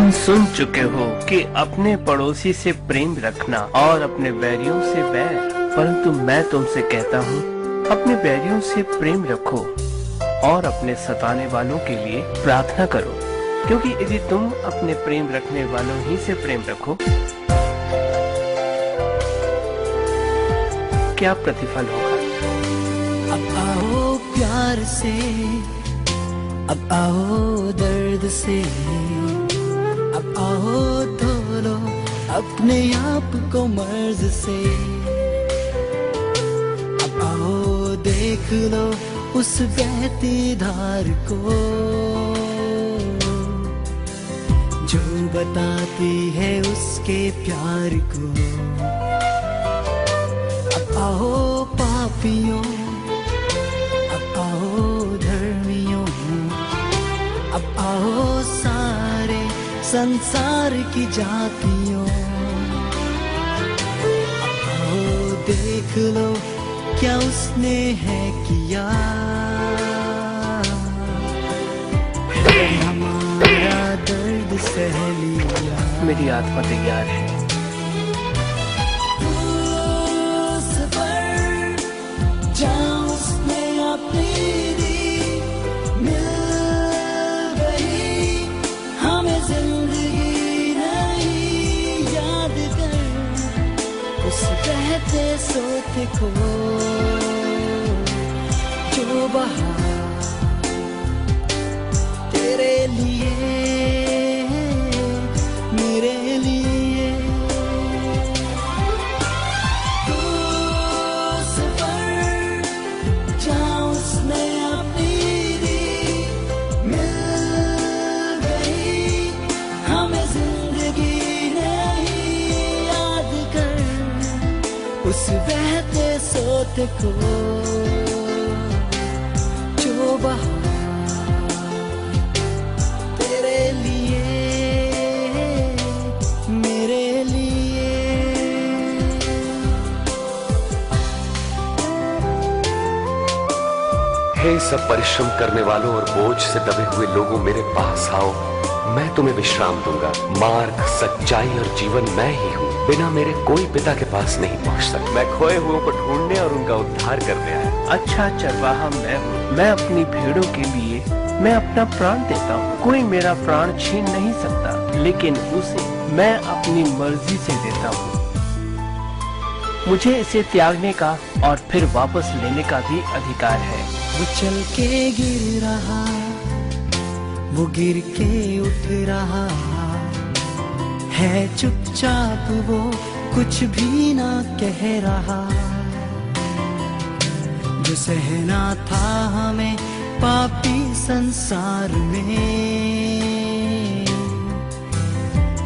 तुम सुन चुके हो कि अपने पड़ोसी से प्रेम रखना और अपने बैरियों से बैर, परंतु मैं तुमसे कहता हूँ अपने बैरियों से प्रेम रखो और अपने सताने वालों के लिए प्रार्थना करो, क्योंकि यदि तुम अपने प्रेम रखने वालों ही से प्रेम रखो, क्या प्रतिफल होगा। अब आओ प्यार से, अब आओ दर्द से, अब आओ धो लो अपने आप को मर्ज से। अब आओ देख लो उस बहती धार को जो बताती है उसके प्यार को। अब आओ पापियों, अब आओ धर्मियों, अब आओ सारे संसार की जातियों। अब आओ देख लो क्या उसने है किया, हमारा दर्द सह लिया। मेरी आत्मा तैयार है। उस पर जहाँ उसने अपनी दी मिल गई हमें जिंदगी नहीं, याद कर उस बहते सोते को जो बहा तेरे लिए मेरे लिए। उस पर जहाँ उसने अपनी दी मिल गई हमें जिंदगी नहीं, याद कर उस बहते सोते को जो बहा तेरे लिए मेरे लिए। हे सब परिश्रम करने वालों और बोझ से दबे हुए लोगों, मेरे पास आओ, मैं तुम्हें विश्राम दूंगा। मार्ग, सच्चाई और जीवन मैं ही हूँ, बिना मेरे कोई पिता के पास नहीं पहुँच सकता। मैं खोए हुओं को ढूंढने और उनका उद्धार करने आया। अच्छा चरवाहा मैं हूँ, मैं अपनी भेड़ों के लिए मैं अपना प्राण देता हूँ। कोई मेरा प्राण छीन नहीं सकता, लेकिन उसे मैं अपनी मर्जी से देता हूँ। मुझे इसे त्यागने का और फिर वापस लेने का भी अधिकार है। वो चल के गिर रहा, वो गिर के उठ रहा है, चुपचाप वो कुछ भी ना कह रहा। जो सहना था हमें पापी संसार में,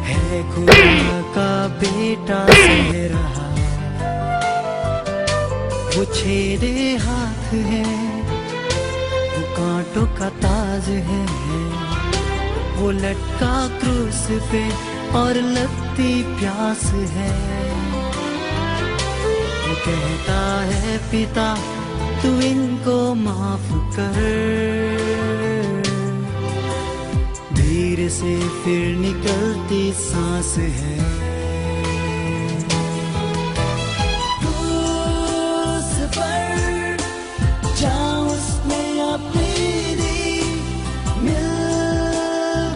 है खुदा का बेटा सह रहा। वो छेदे हाथ है, वो कांटों का ताज है, वो लटका क्रूस पे और लगती प्यास है। वो कहता है पिता तू इनको माफ कर, धीरे से फिर निकलती सांस है। उस पर जहाँ उसने अपनी दी मिल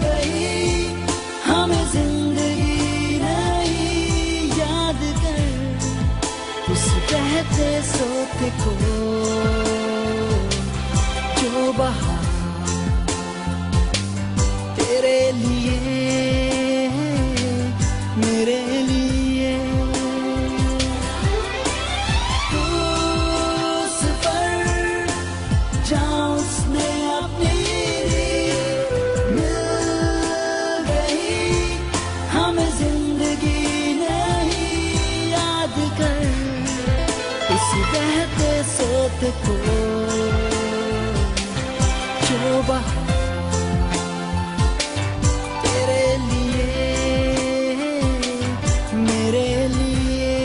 गई हमें जिंदगी नहीं, याद कर उस बहते सोते को जो बहा तेरे लिए मेरे लिए। उस पर जहाँ उसने अपनी दी मिल गई हमें जिंदगी नहीं, याद कर इस बहते सोते को जो बहा तेरे लिए मेरे लिए।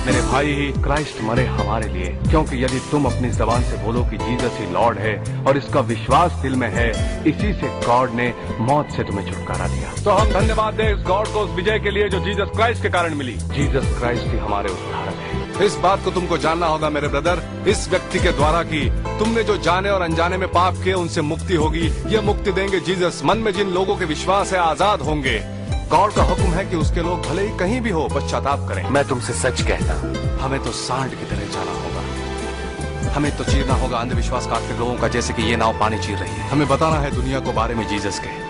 मेरे भाई ही क्राइस्ट मरे हमारे लिए, क्योंकि यदि तुम अपनी जबान से बोलो कि जीसस ही लॉर्ड है और इसका विश्वास दिल में है, इसी से गॉड ने मौत से तुम्हें छुटकारा दिया। तो हम धन्यवाद दें इस गॉड को उस विजय के लिए जो जीसस क्राइस्ट के कारण मिली। जीसस क्राइस्ट ही हमारे उद्धारक है। इस बात को तुमको जानना होगा मेरे ब्रदर, इस व्यक्ति के द्वारा की तुमने जो जाने और अनजाने में पाप किए उनसे मुक्ति होगी। ये मुक्ति देंगे जीसस। मन में जिन लोगों के विश्वास है आजाद होंगे। गॉड का हुक्म है कि उसके लोग भले ही कहीं भी हो पश्चाताप करें। मैं तुमसे सच कहता हूँ, हमें तो सांड की तरह जाना होगा। हमें तो चीरना होगा अंधविश्वास काटते लोगों का, जैसे कि ये नाव पानी चीर रही है। हमें बताना है दुनिया को बारे में जीसस के।